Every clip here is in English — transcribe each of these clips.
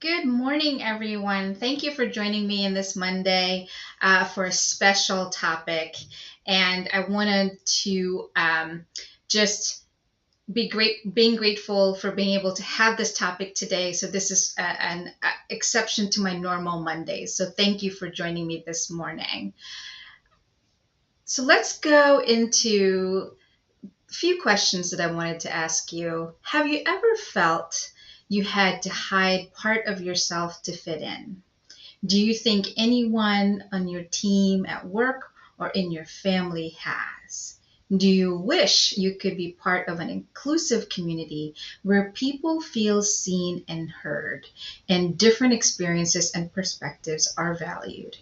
Good morning, everyone. Thank you for joining me in this Monday for a special topic. And I wanted to just being grateful for being able to have this topic today. So this is an exception to my normal Mondays. So thank you for joining me this morning. So let's go into a few questions that I wanted to ask you. Have you ever felt you had to hide part of yourself to fit in? Do you think anyone on your team at work or in your family has? Do you wish you could be part of an inclusive community where people feel seen and heard, and different experiences and perspectives are valued?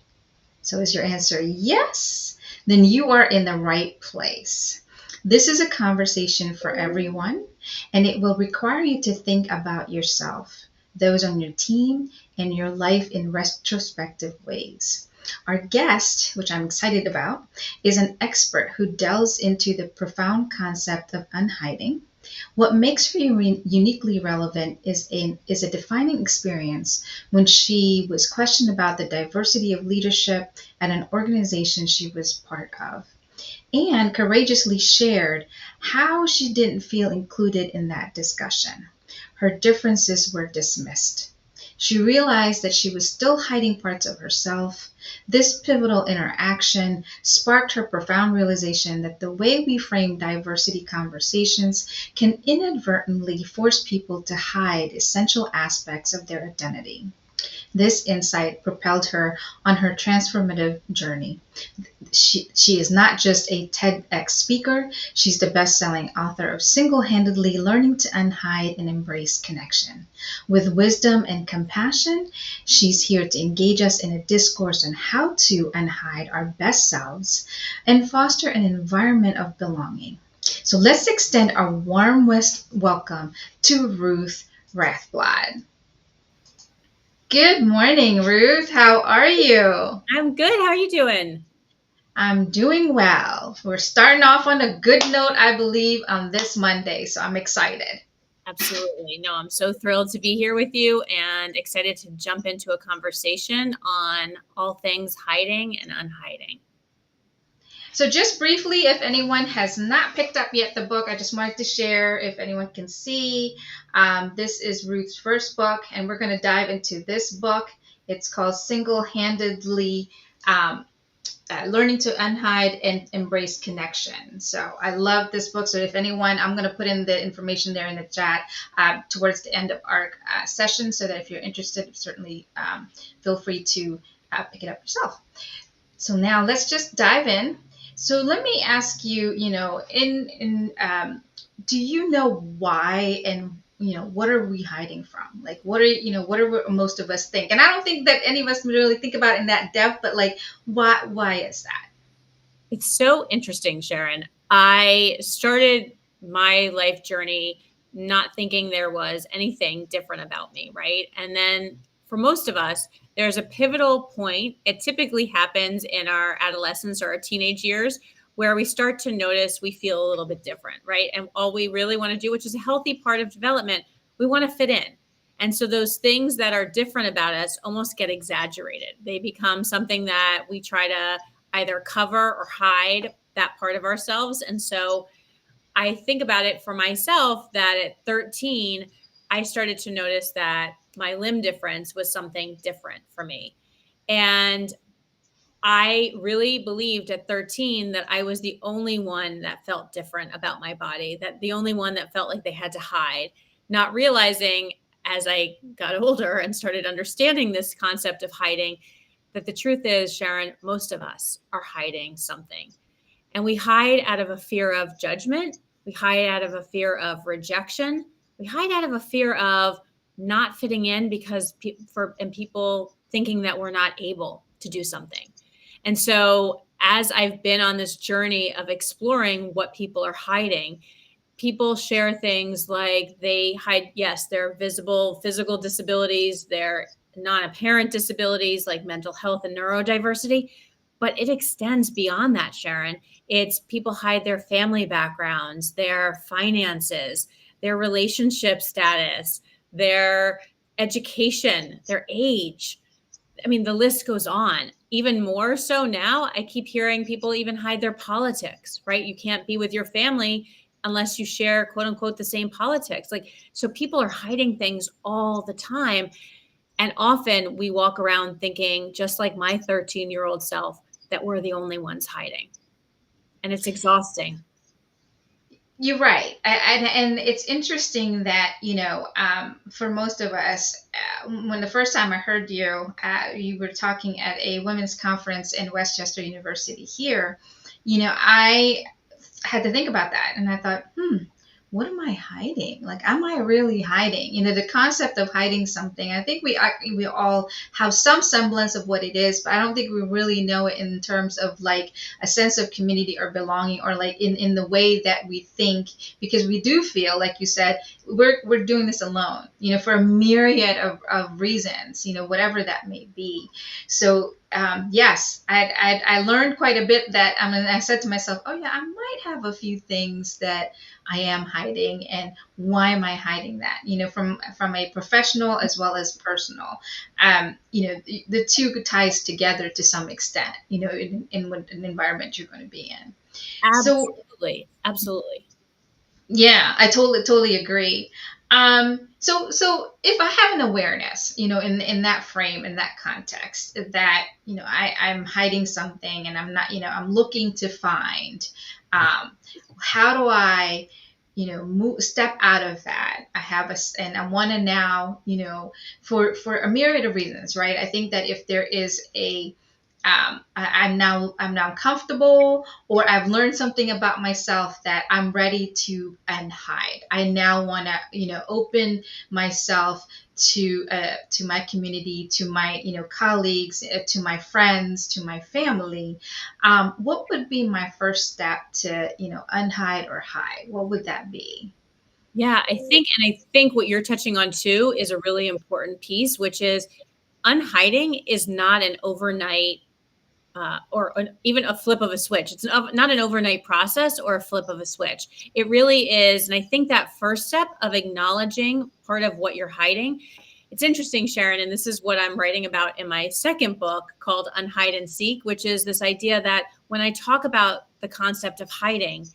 So, is your answer yes? Then you are in the right place. This is a conversation for everyone, and it will require you to think about yourself, those on your team, and your life in retrospective ways. Our guest, which I'm excited about, is an expert who delves into the profound concept of unhiding. What makes her uniquely relevant is a defining experience when she was questioned about the diversity of leadership at an organization she was part of, and courageously shared how she didn't feel included in that discussion. Her differences were dismissed. She realized that she was still hiding parts of herself. This pivotal interaction sparked her profound realization that the way we frame diversity conversations can inadvertently force people to hide essential aspects of their identity. This insight propelled her on her transformative journey. She is not just a TEDx speaker, she's the best-selling author of Singlehandedly Learning to Unhide and Embrace Connection. With wisdom and compassion, she's here to engage us in a discourse on how to unhide our best selves and foster an environment of belonging. So let's extend our warmest welcome to Ruth Rathblott. Good morning, Ruth. How are you? I'm good. How are you doing? I'm doing well. We're starting off on a good note, I believe, on this Monday, so I'm excited. Absolutely. No, I'm so thrilled to be here with you and excited to jump into a conversation on all things hiding and unhiding. So, just briefly, if anyone has not picked up yet the book, I just wanted to share if anyone can see. This is Ruth's first book, and we're going to dive into this book. It's called Single-Handedly um, Learning to Unhide and Embrace Connection. So I love this book. So if anyone, I'm going to put in the information there in the chat towards the end of our session, so that if you're interested, certainly feel free to pick it up yourself. So now let's just dive in. So let me ask you, do you know why, and what are we hiding from? Like, what are most of us think? And I don't think that any of us really think about it in that depth, but like, why is that? It's so interesting, Sharon. I started my life journey not thinking there was anything different about me, right? And then for most of us, there's a pivotal point. It typically happens in our adolescence or our teenage years where we start to notice we feel a little bit different, right? And all we really want to do, which is a healthy part of development, we want to fit in. And so those things that are different about us almost get exaggerated. They become something that we try to either cover or hide that part of ourselves. And so I think about it for myself that at 13, I started to notice that my limb difference was something different for me. And I really believed at 13 that I was the only one that felt different about my body, that the only one that felt like they had to hide, not realizing as I got older and started understanding this concept of hiding, that the truth is, Sharon, most of us are hiding something. And we hide out of a fear of judgment. We hide out of a fear of rejection. We hide out of a fear of not fitting in because people thinking that we're not able to do something. And so as I've been on this journey of exploring what people are hiding, people share things like they hide, yes, their visible physical disabilities, their non-apparent disabilities like mental health and neurodiversity, but it extends beyond that, Sharon. It's people hide their family backgrounds, their finances, their relationship status, their education, their age. I mean, the list goes on. Even more so now, I keep hearing people even hide their politics, right? You can't be with your family unless you share, quote unquote, the same politics. Like, so people are hiding things all the time. And often we walk around thinking, just like my 13-year-old self, that we're the only ones hiding. And it's exhausting. You're right. And it's interesting that, for most of us, when the first time I heard you, you were talking at a women's conference in Westchester University here, I had to think about that. And I thought, what am I hiding? Like, am I really hiding? The concept of hiding something, I think we all have some semblance of what it is, but I don't think we really know it in terms of like a sense of community or belonging, or like in the way that we think, because we do feel, like you said, we're doing this alone, for a myriad of reasons, whatever that may be. So yes, I learned quite a bit that, I mean, I said to myself, oh yeah, I might have a few things that I am hiding, and why am I hiding that? From a professional as well as personal. The two ties together to some extent. In what an environment you're going to be in. So Absolutely. Absolutely. yeah, I totally agree. So if I have an awareness, in that frame, in that context, that, I'm hiding something, and I'm not, I'm looking to find, how do I, step out of that? And I want to now, for a myriad of reasons, right? I think that if there is I'm now comfortable, or I've learned something about myself that I'm ready to unhide. I now want to, open myself to my community, to my, colleagues, to my friends, to my family. What would be my first step to, unhide or hide? What would that be? Yeah, I think what you're touching on too is a really important piece, which is unhiding is not an overnight even a flip of a switch. It's not an overnight process or a flip of a switch. It really is. And I think that first step of acknowledging part of what you're hiding, it's interesting, Sharon, and this is what I'm writing about in my second book called Unhide and Seek, which is this idea that when I talk about the concept of hiding,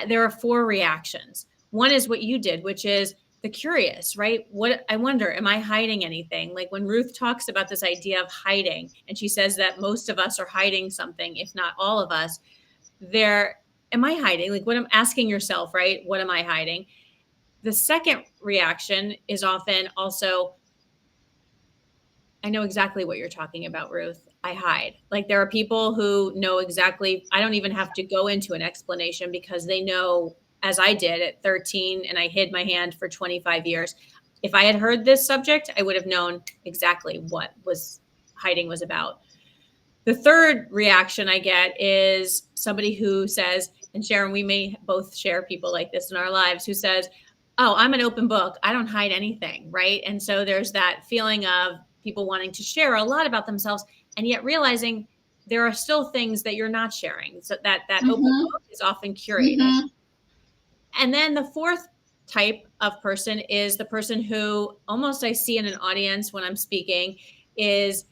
there are four reactions. One is what you did, which is the curious, right? What I wonder, am I hiding anything? Like when Ruth talks about this idea of hiding, and she says that most of us are hiding something, if not all of us, there, am I hiding? Like what I'm asking yourself, right? What am I hiding? The second reaction is often also, I know exactly what you're talking about, Ruth. I hide. Like there are people who know exactly, I don't even have to go into an explanation because they know, as I did at 13, and I hid my hand for 25 years. If I had heard this subject, I would have known exactly what was hiding was about. The third reaction I get is somebody who says, and Sharon, we may both share people like this in our lives, who says, oh, I'm an open book. I don't hide anything. Right. And so there's that feeling of people wanting to share a lot about themselves and yet realizing there are still things that you're not sharing. So that open Mm-hmm. book is often curated. Mm-hmm. And then the fourth type of person is the person who almost I see in an audience when I'm speaking is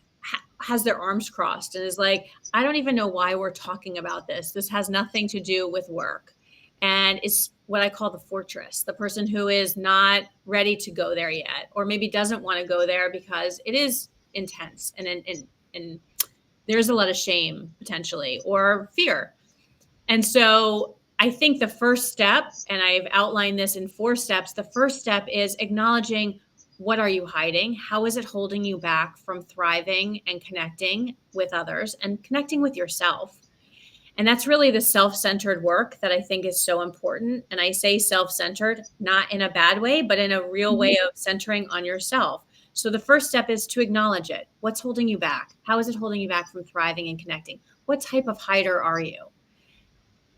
has their arms crossed and is like, I don't even know why we're talking about this. This has nothing to do with work. And it's what I call the fortress, the person who is not ready to go there yet, or maybe doesn't want to go there because it is intense and there's a lot of shame potentially or fear. And so I think the first step, and I've outlined this in 4 steps, the first step is acknowledging, what are you hiding? How is it holding you back from thriving and connecting with others and connecting with yourself? And that's really the self-centered work that I think is so important. And I say self-centered, not in a bad way, but in a real way of centering on yourself. So the first step is to acknowledge it. What's holding you back? How is it holding you back from thriving and connecting? What type of hider are you?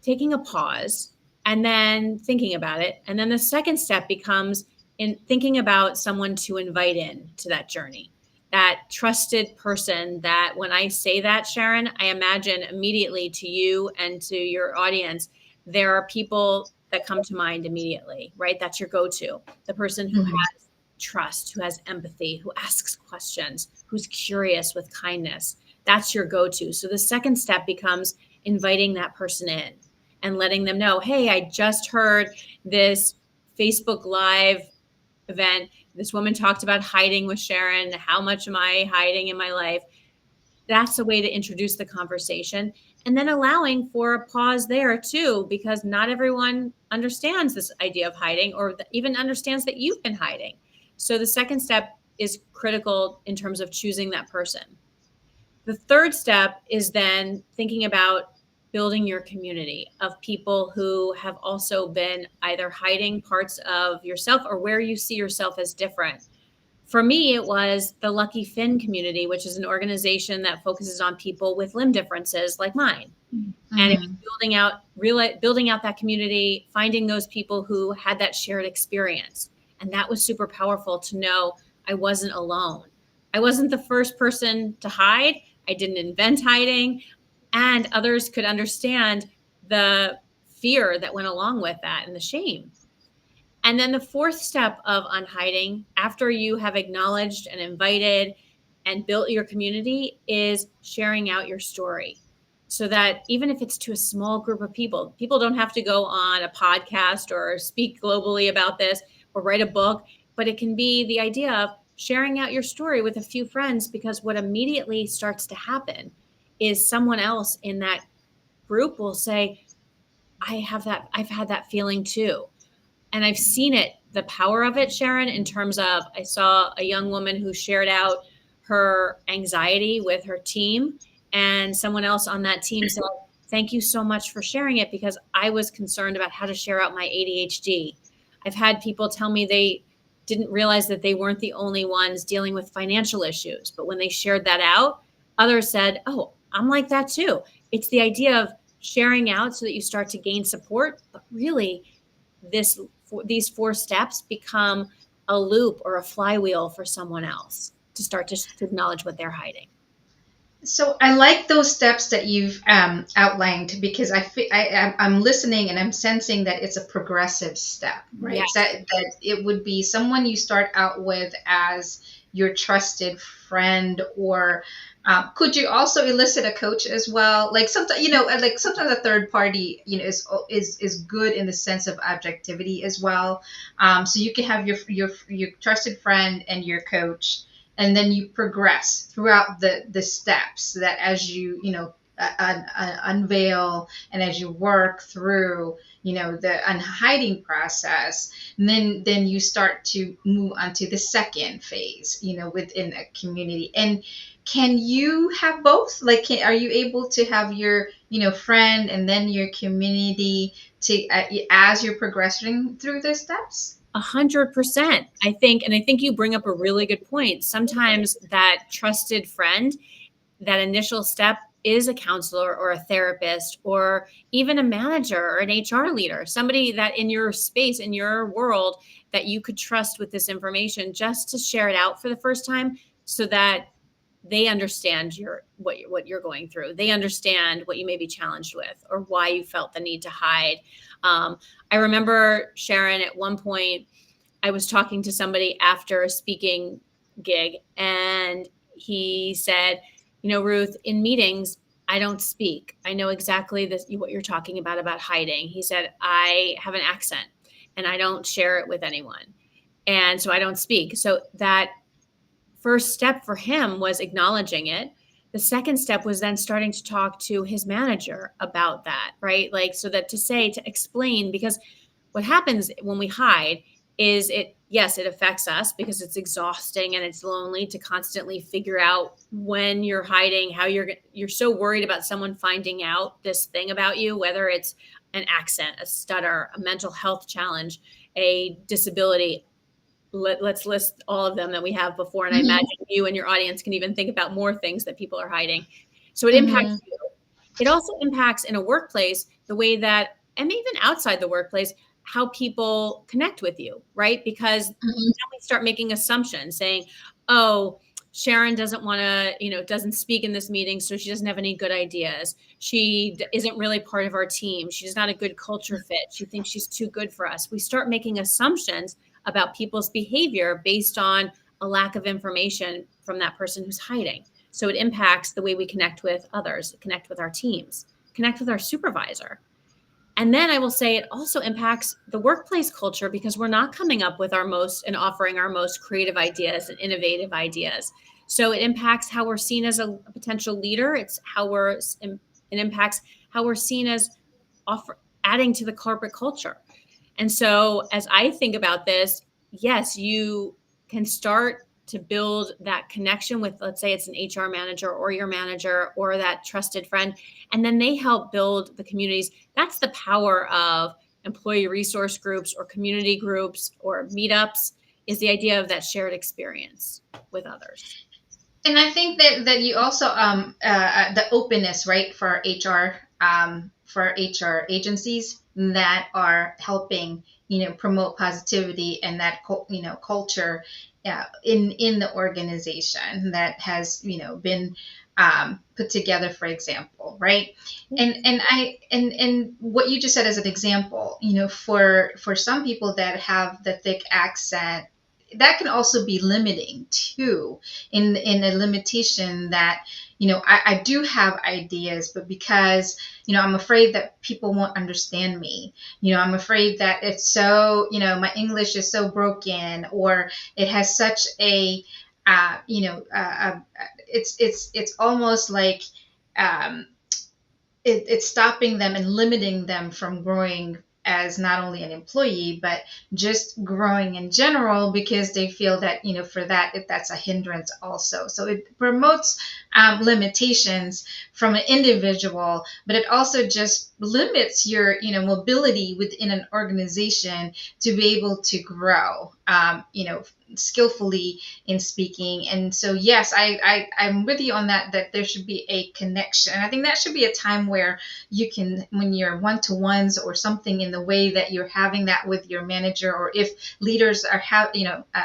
Taking a pause and then thinking about it. And then the second step becomes in thinking about someone to invite in to that journey, that trusted person that when I say that, Sharon, I imagine immediately to you and to your audience, there are people that come to mind immediately, right? That's your go-to, the person who Mm-hmm. has trust, who has empathy, who asks questions, who's curious with kindness. That's your go-to. So the second step becomes inviting that person in and letting them know, hey, I just heard this Facebook Live event. This woman talked about hiding with Sharon. How much am I hiding in my life? That's a way to introduce the conversation. And then allowing for a pause there too, because not everyone understands this idea of hiding or even understands that you've been hiding. So the second step is critical in terms of choosing that person. The third step is then thinking about building your community of people who have also been either hiding parts of yourself or where you see yourself as different. For me, it was the Lucky Fin community, which is an organization that focuses on people with limb differences like mine. And it was building out that community, finding those people who had that shared experience. And that was super powerful to know I wasn't alone. I wasn't the first person to hide. I didn't invent hiding, and others could understand the fear that went along with that and the shame. And then the fourth step of unhiding, after you have acknowledged and invited and built your community, is sharing out your story. So that even if it's to a small group of people, people don't have to go on a podcast or speak globally about this or write a book, but it can be the idea of sharing out your story with a few friends, because what immediately starts to happen is someone else in that group will say, I've had that feeling too. And I've seen it, the power of it, Sharon, in terms of, I saw a young woman who shared out her anxiety with her team, and someone else on that team said, thank you so much for sharing it, because I was concerned about how to share out my ADHD. I've had people tell me they didn't realize that they weren't the only ones dealing with financial issues, but when they shared that out, others said, oh, I'm like that too. It's the idea of sharing out so that you start to gain support, but really these four steps become a loop or a flywheel for someone else to start to acknowledge what they're hiding. So I like those steps that you've outlined, because I'm listening and I'm sensing that it's a progressive step, right? Yes. That it would be someone you start out with as your trusted friend, or could you also elicit a coach as well? Like sometimes, like sometimes a third party, is good in the sense of objectivity as well. So you can have your trusted friend and your coach, and then you progress throughout the steps, that as you unveil and as you work through the unhiding process, and then you start to move on to the second phase within a community. And can you have both? Like, are you able to have your friend and then your community to as you're progressing through the steps? 100%. I think you bring up a really good point. Sometimes that trusted friend, that initial step, is a counselor or a therapist or even a manager or an HR leader, somebody that in your space, in your world, that you could trust with this information, just to share it out for the first time, so that they understand what you're going through. They understand what you may be challenged with or why you felt the need to hide. I remember, Sharon, at one point, I was talking to somebody after a speaking gig, and he said, Ruth, in meetings, I don't speak. I know exactly what you're talking about hiding. He said, I have an accent and I don't share it with anyone. And so I don't speak. So that first step for him was acknowledging it. The second step was then starting to talk to his manager about that, right? Like, so that to explain, because what happens when we hide is it affects us because it's exhausting and it's lonely to constantly figure out when you're hiding, how you're so worried about someone finding out this thing about you, whether it's an accent, a stutter, a mental health challenge, a disability. Let's list all of them that we have before. And I imagine you and your audience can even think about more things that people are hiding. So it impacts you. It also impacts in a workplace the way that, and even outside the workplace, how people connect with you, right? Because now we start making assumptions saying, oh, Sharon doesn't want to, doesn't speak in this meeting, so she doesn't have any good ideas. She isn't really part of our team. She's not a good culture fit. She thinks she's too good for us. We start making assumptions about people's behavior based on a lack of information from that person who's hiding. So it impacts the way we connect with others, connect with our teams, connect with our supervisor. And then I will say it also impacts the workplace culture because we're not coming up with our most and offering our most creative ideas and innovative ideas. So it impacts how we're seen as a potential leader. It impacts how we're seen as adding to the corporate culture. And so as I think about this, yes, you can start to build that connection with, let's say it's an HR manager or your manager or that trusted friend, and then they help build the communities. That's the power of employee resource groups or community groups or meetups, is the idea of that shared experience with others. And I think that you also the openness, right, for HR agencies that are helping, promote positivity and that culture in the organization that has, been put together, for example, right? And what you just said as an example, for some people that have the thick accent, that can also be limiting too, in a limitation that, I do have ideas, but because, I'm afraid that people won't understand me. I'm afraid that it's so, my English is so broken, or it has such a, it's almost like, um, it's stopping them and limiting them from growing as not only an employee, but just growing in general, because they feel that, for that, if that's a hindrance also. So it promotes limitations from an individual, but it also just limits your, mobility within an organization to be able to grow, skillfully in speaking. And so, yes, I'm with you on that there should be a connection. I think that should be a time where you can, when you're one-to-ones or something, in the way that you're having that with your manager, or if leaders are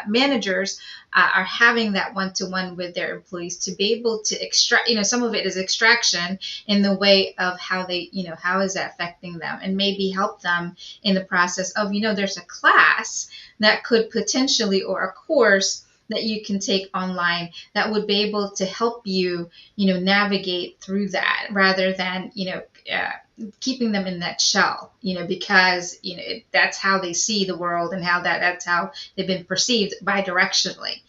managers are having that one-to-one with their employees, to be able to extract, some of it is extraction in the way of how they, how is that affecting them, and maybe help them in the process of, there's a class that could potentially, or a course that you can take online that would be able to help you, navigate through that, rather than, keeping them in that shell, because, that's how they see the world, and that's how they've been perceived bidirectionally,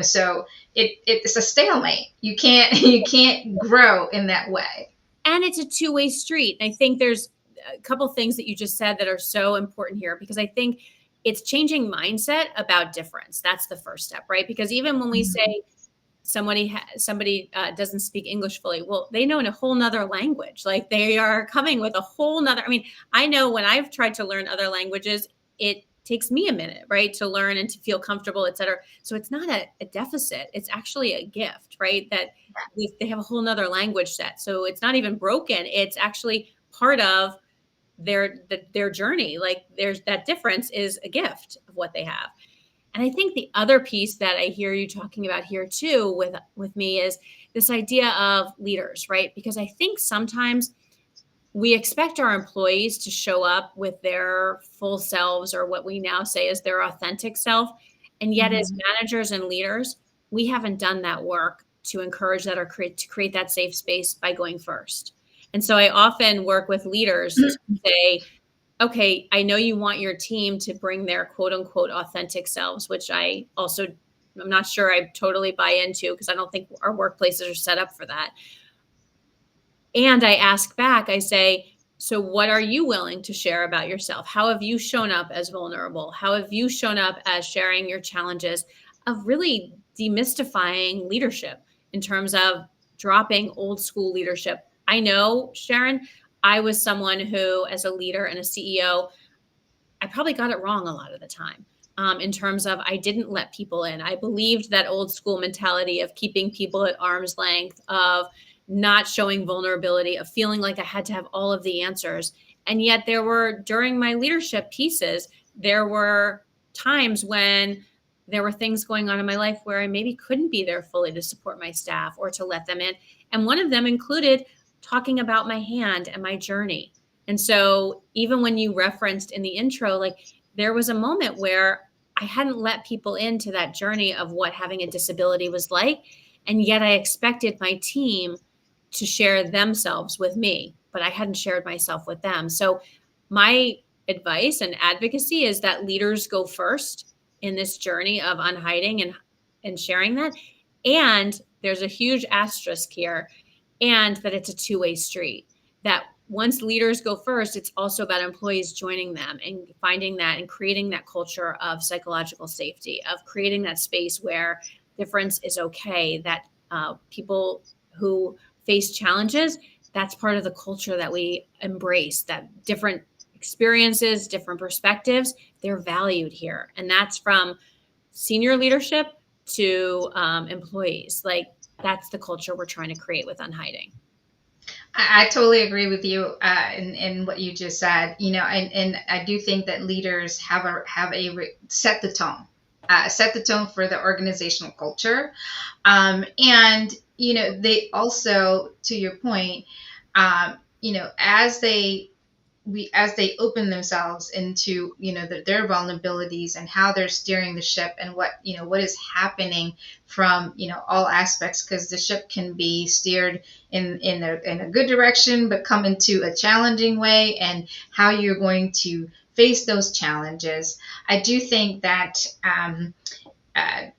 so it's a stalemate. You can't grow in that way. And it's a two-way street. I think there's a couple things that you just said that are so important here, because I think it's changing mindset about difference. That's the first step, right? Because even when we say somebody doesn't speak English fully, well, they know in a whole nother language. Like, they are coming with a whole nother. I mean, I know when I've tried to learn other languages, it takes me a minute, right, to learn and to feel comfortable, et cetera. So it's not a deficit. It's actually a gift, right? That they have a whole nother language set. So it's not even broken. It's actually part of their journey. Like, there's that difference is a gift of what they have. And I think the other piece that I hear you talking about here too with me is this idea of leaders, right? Because I think sometimes we expect our employees to show up with their full selves, or what we now say is their authentic self. And yet, as managers and leaders, we haven't done that work to encourage that, or create that safe space by going first. And so I often work with leaders to say, okay, I know you want your team to bring their quote unquote authentic selves, which I'm not sure I totally buy into, because I don't think our workplaces are set up for that. And I ask back, I say, so what are you willing to share about yourself? How have you shown up as vulnerable? How have you shown up as sharing your challenges, of really demystifying leadership in terms of dropping old school leadership? I know, Sharon, I was someone who, as a leader and a CEO, I probably got it wrong a lot of the time, in terms of I didn't let people in. I believed that old school mentality of keeping people at arm's length, of not showing vulnerability, of feeling like I had to have all of the answers. And yet during my leadership pieces, there were times when there were things going on in my life where I maybe couldn't be there fully to support my staff or to let them in. And one of them included talking about my hand and my journey. And so even when you referenced in the intro, like, there was a moment where I hadn't let people into that journey of what having a disability was like. And yet I expected my team to share themselves with me, but I hadn't shared myself with them. So my advice and advocacy is that leaders go first in this journey of unhiding and sharing that. And there's a huge asterisk here, and that it's a two-way street. That once leaders go first, it's also about employees joining them and finding that and creating that culture of psychological safety, of creating that space where difference is okay, that people who face challenges, that's part of the culture that we embrace, that different experiences, different perspectives, they're valued here. And that's from senior leadership to employees. Like, that's the culture we're trying to create with Unhiding. I totally agree with you in what you just said. And I do think that leaders set the tone, set the tone for the organizational culture, and they also, to your point, as they open themselves into their vulnerabilities and how they're steering the ship, and what is happening from all aspects, because the ship can be steered in a good direction but come into a challenging way, and how you're going to face those challenges. I do think that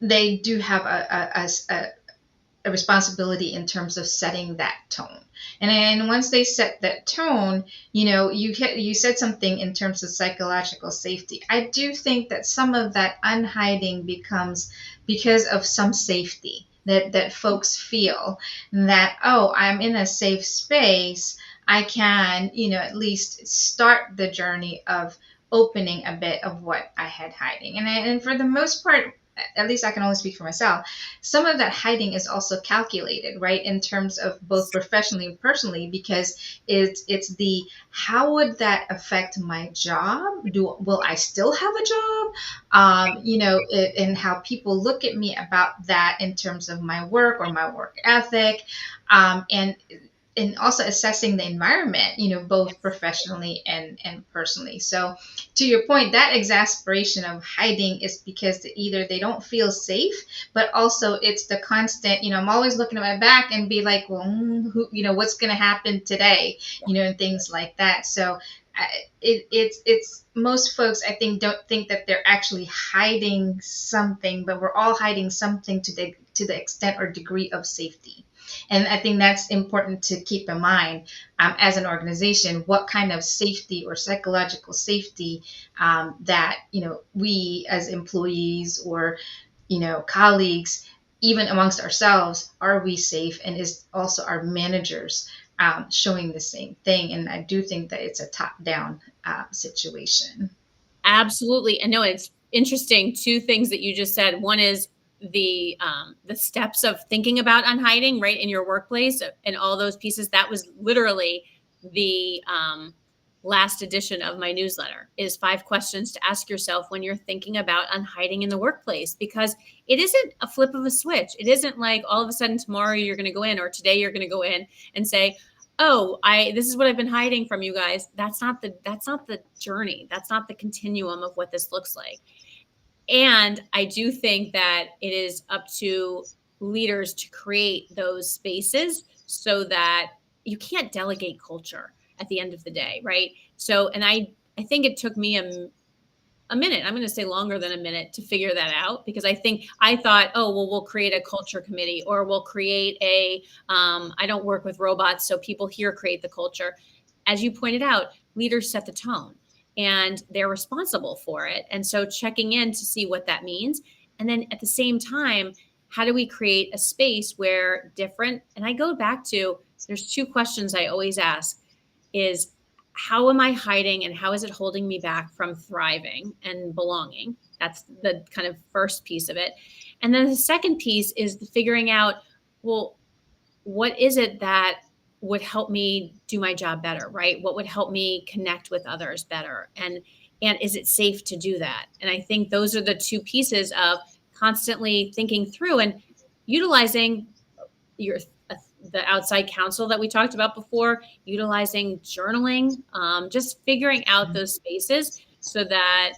they do have a responsibility in terms of setting that tone. And once they set that tone, you said something in terms of psychological safety. I do think that some of that unhiding becomes because of some safety that folks feel that, oh, I'm in a safe space. I can, at least start the journey of opening a bit of what I had hiding. And for the most part, at least I can only speak for myself, some of that hiding is also calculated, right, in terms of both professionally and personally, because it's the, how would that affect my job? Will I still have a job? And how people look at me about that in terms of my work or my work ethic, and also assessing the environment, both professionally and personally. So to your point, that exasperation of hiding is because either they don't feel safe, but also it's the constant, I'm always looking at my back and be like, well, what's going to happen today, and things like that. So it's most folks, I think, don't think that they're actually hiding something, but we're all hiding something to the extent or degree of safety. And I think that's important to keep in mind, as an organization, what kind of safety or psychological safety that we as employees or colleagues, even amongst ourselves, are we safe, and is also our managers showing the same thing? And I do think that it's a top-down situation. Absolutely. And no, it's interesting. Two things that you just said. One is the steps of thinking about unhiding, right, in your workplace, and all those pieces. That was literally the last edition of my newsletter, is 5 questions to ask yourself when you're thinking about unhiding in the workplace, because it isn't a flip of a switch. It isn't like all of a sudden tomorrow you're going to go in, or today you're going to go in and say, oh, this is what I've been hiding from you guys. That's not the journey. That's not the continuum of what this looks like. And I do think that it is up to leaders to create those spaces, so that you can't delegate culture at the end of the day, right? So, and I think it took me a minute, I'm going to say longer than a minute, to figure that out, because I thought, oh, well, we'll create a culture committee, or we'll create I don't work with robots, so people here create the culture. As you pointed out, leaders set the tone and they're responsible for it. And so checking in to see what that means. And then at the same time, how do we create a space where different, and I go back to, there's 2 questions I always ask, is how am I hiding, and how is it holding me back from thriving and belonging? That's the kind of first piece of it. And then the second piece is the figuring out, well, what is it that would help me do my job better, right? What would help me connect with others better? And is it safe to do that? And I think those are the 2 pieces of constantly thinking through and utilizing your the outside counsel that we talked about before, utilizing journaling, just figuring out those spaces so that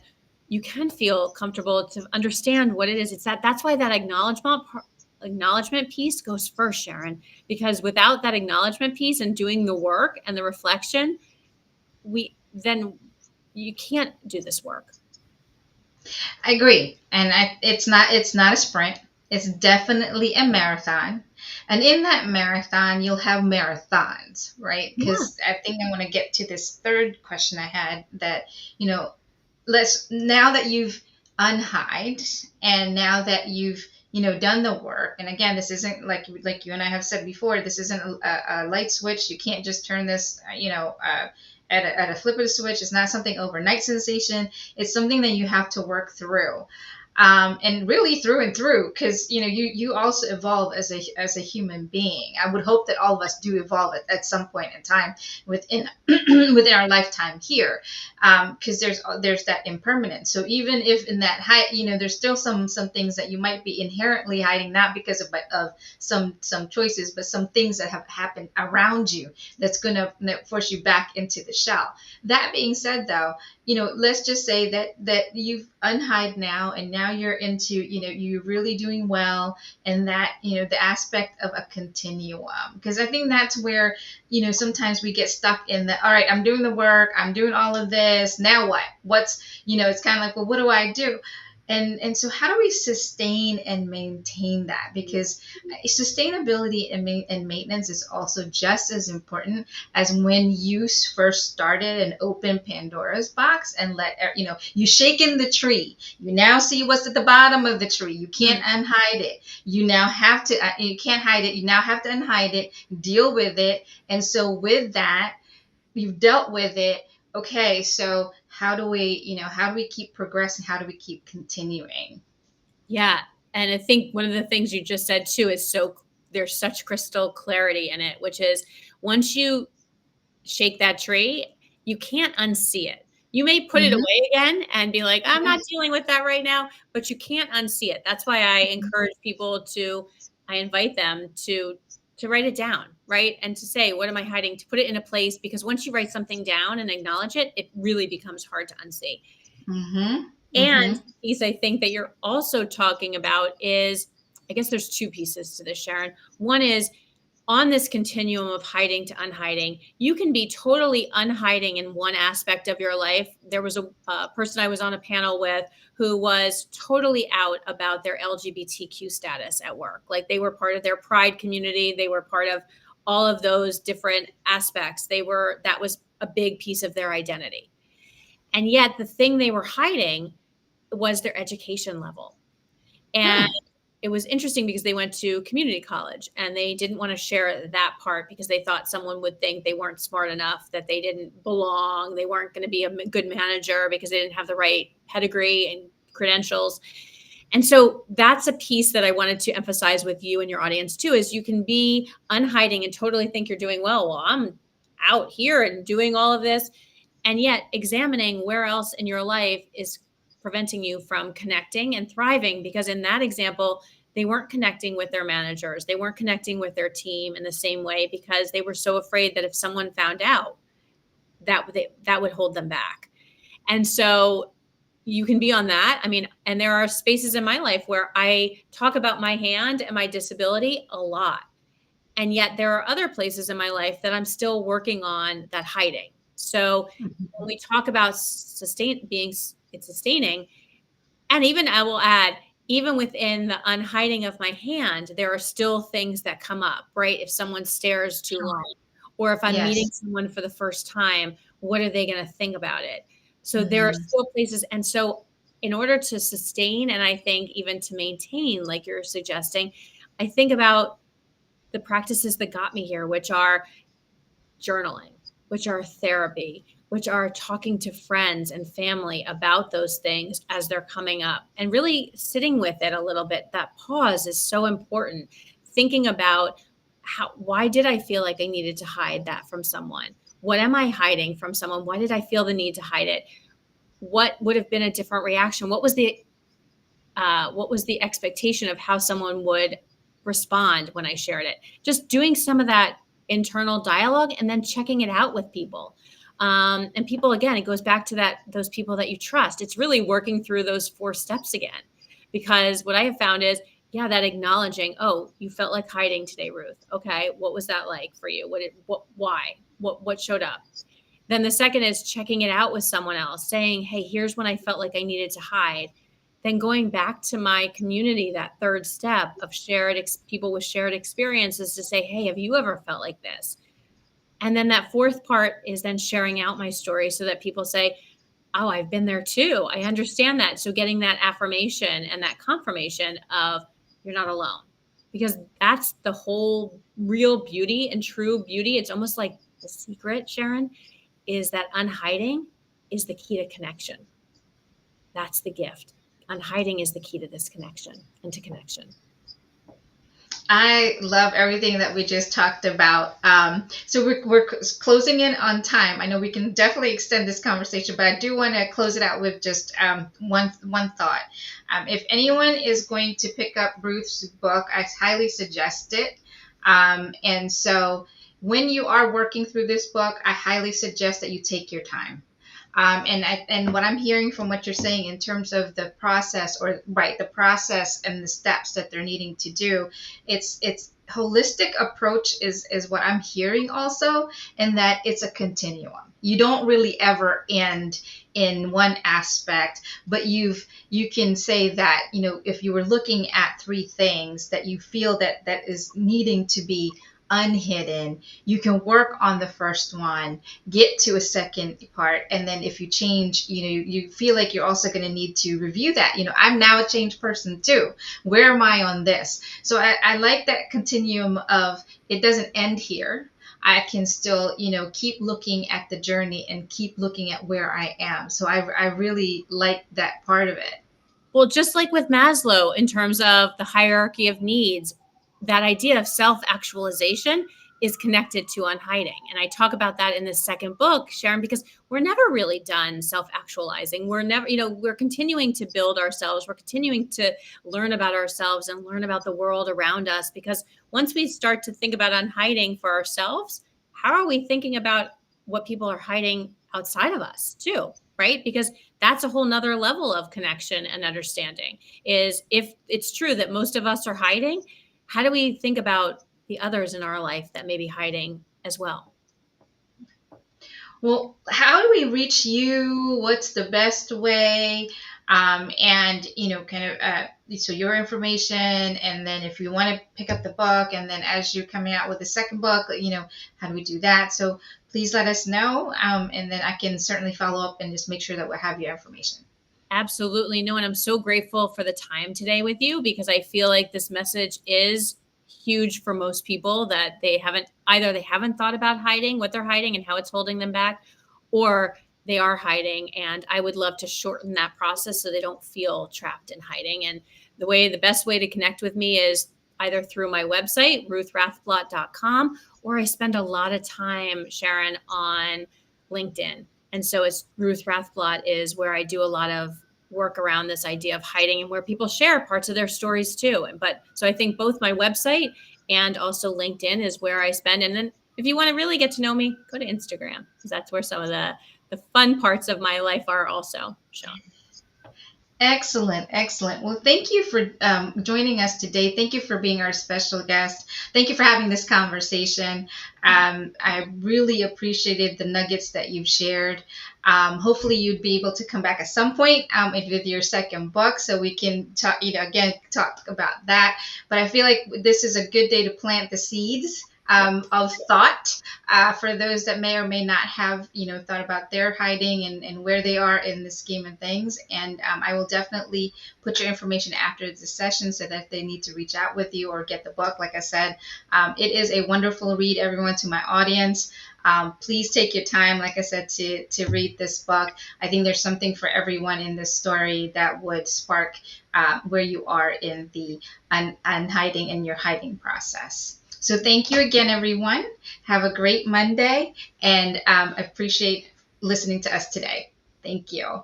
you can feel comfortable to understand what it is. That's why that acknowledgement piece goes first, Sharon, because without that acknowledgement piece and doing the work and the reflection, then you can't do this work. I agree. And it's not a sprint. It's definitely a marathon. And in that marathon, you'll have marathons, right? Because I think I want to get to this third question I had that, now that you've unhide and now that you've, done the work. And again, this isn't like you and I have said before, this isn't a light switch. You can't just turn this, at a flip of the switch. It's not something overnight sensation. It's something that you have to work through. And really through and through, because you also evolve as a human being. I would hope that all of us do evolve at some point in time within within our lifetime here, because there's that impermanence. So even if in that height, there's still some things that you might be inherently hiding, not because of some choices, but some things that have happened around you that's going to force you back into the shell. That being said, though, let's just say that you've unhide now, and now you're into, you're really doing well, and that, the aspect of a continuum, because I think that's where, sometimes we get stuck in the, all right, I'm doing the work, I'm doing all of this, now what's, it's kind of like, well, what do I do? And so how do we sustain and maintain that? Because sustainability and maintenance is also just as important as when you first started and opened Pandora's box and you shaken the tree. You now see what's at the bottom of the tree. You can't unhide it. You now have to, you can't hide it. You now have to unhide it, deal with it. And so with that, you've dealt with it. Okay, so how do we keep progressing? How do we keep continuing? Yeah. And I think one of the things you just said too is there's such crystal clarity in it, which is once you shake that tree, you can't unsee it. You may put it away again and be like, I'm not dealing with that right now, but you can't unsee it. That's why I encourage people I invite them to write it down, right? And to say, what am I hiding? To put it in a place, because once you write something down and acknowledge it, it really becomes hard to unsee. And the piece I think that you're also talking about is, I guess there's two pieces to this, Sharon. One is on this continuum of hiding to unhiding, you can be totally unhiding in one aspect of your life. There was a person I was on a panel with who was totally out about their LGBTQ status at work. Like they were part of their pride community. They were part of all of those different aspects. That was a big piece of their identity. And yet the thing they were hiding was their education level. And it was interesting because they went to community college and they didn't want to share that part because they thought someone would think they weren't smart enough, that they didn't belong, they weren't going to be a good manager because they didn't have the right pedigree and credentials. And so that's a piece that I wanted to emphasize with you and your audience too, is you can be unhiding and totally think you're doing well. Well, I'm out here and doing all of this. And yet examining where else in your life is preventing you from connecting and thriving, because in that example, they weren't connecting with their managers. They weren't connecting with their team in the same way because they were so afraid that if someone found out, that would hold them back. And so you can be on that. I mean, and there are spaces in my life where I talk about my hand and my disability a lot. And yet there are other places in my life that I'm still working on that hiding. So when we talk about sustaining, and even I will add, even within the unhiding of my hand, there are still things that come up, right? If someone stares too long, or if I'm meeting someone for the first time, what are they going to think about it? So there are still places. And so in order to sustain, and I think even to maintain, like you're suggesting, I think about the practices that got me here, which are journaling, which are therapy, which are talking to friends and family about those things as they're coming up and really sitting with it a little bit. That pause is so important. Thinking about why did I feel like I needed to hide that from someone? What am I hiding from someone? Why did I feel the need to hide it? What would have been a different reaction? What was the expectation of how someone would respond when I shared it? Just doing some of that internal dialogue and then checking it out with people. And people, again, it goes back to those people that you trust. It's really working through those 4 steps again, because what I have found is, yeah, that acknowledging, oh, you felt like hiding today, Ruth. Okay. What was that like for you? Why, what showed up? Then the second is checking it out with someone else, saying, hey, here's when I felt like I needed to hide. Then going back to my community, that third step of people with shared experiences, to say, hey, have you ever felt like this? And then that fourth part is then sharing out my story so that people say, oh, I've been there too. I understand that. So getting that affirmation and that confirmation of you're not alone, because that's the whole real beauty and true beauty. It's almost like the secret, Sharon, is that unhiding is the key to connection. That's the gift. Unhiding is the key to this connection and to connection. I love everything that we just talked about. So we're closing in on time. I know we can definitely extend this conversation, but I do want to close it out with just one thought. If anyone is going to pick up Ruth's book, I highly suggest it. And so when you are working through this book, I highly suggest that you take your time. And what I'm hearing from what you're saying in terms of the process, the process and the steps that they're needing to do, it's holistic approach is what I'm hearing also, and that it's a continuum. You don't really ever end in one aspect, but you can say that, if you were looking at 3 things that you feel that is needing to be unhidden, you can work on the first one, get to a second part, and then if you change, you feel like you're also going to need to review that. I'm now a changed person too. Where am I on this? So I like that continuum of, it doesn't end here. I can still, keep looking at the journey and keep looking at where I am. So I really like that part of it. Well, just like with Maslow, in terms of the hierarchy of needs, that idea of self-actualization is connected to unhiding. And I talk about that in the second book, Sharon, because we're never really done self-actualizing. We're never, we're continuing to build ourselves. We're continuing to learn about ourselves and learn about the world around us. Because once we start to think about unhiding for ourselves, how are we thinking about what people are hiding outside of us too? Right? Because that's a whole nother level of connection and understanding. Is if it's true that most of us are hiding, how do we think about the others in our life that may be hiding as well? Well, how do we reach you? What's the best way? And so your information, and then if you want to pick up the book, and then as you're coming out with the second book, how do we do that? So please let us know, and then I can certainly follow up and just make sure that we'll have your information. Absolutely. No, and I'm so grateful for the time today with you, because I feel like this message is huge for most people, that they haven't thought about hiding, what they're hiding and how it's holding them back, or they are hiding. And I would love to shorten that process so they don't feel trapped in hiding. And the best way to connect with me is either through my website, ruthrathblott.com, or I spend a lot of time, Sharon, on LinkedIn. And so it's Ruth Rathblott is where I do a lot of work around this idea of hiding, and where people share parts of their stories too. But so I think both my website and also LinkedIn is where I spend. And then if you want to really get to know me, go to Instagram, because that's where some of the fun parts of my life are also shown. Excellent. Excellent. Well, thank you for joining us today. Thank you for being our special guest. Thank you for having this conversation. I really appreciated the nuggets that you've shared. Hopefully you'd be able to come back at some point with your second book, so we can talk, talk about that. But I feel like this is a good day to plant the seeds of thought for those that may or may not have, thought about their hiding and where they are in the scheme of things. And I will definitely put your information after the session, so that if they need to reach out with you or get the book, like I said, it is a wonderful read, everyone, to my audience. Please take your time, like I said, to read this book. I think there's something for everyone in this story that would spark where you are in the unhiding and your hiding process. So thank you again, everyone. Have a great Monday, and appreciate listening to us today. Thank you.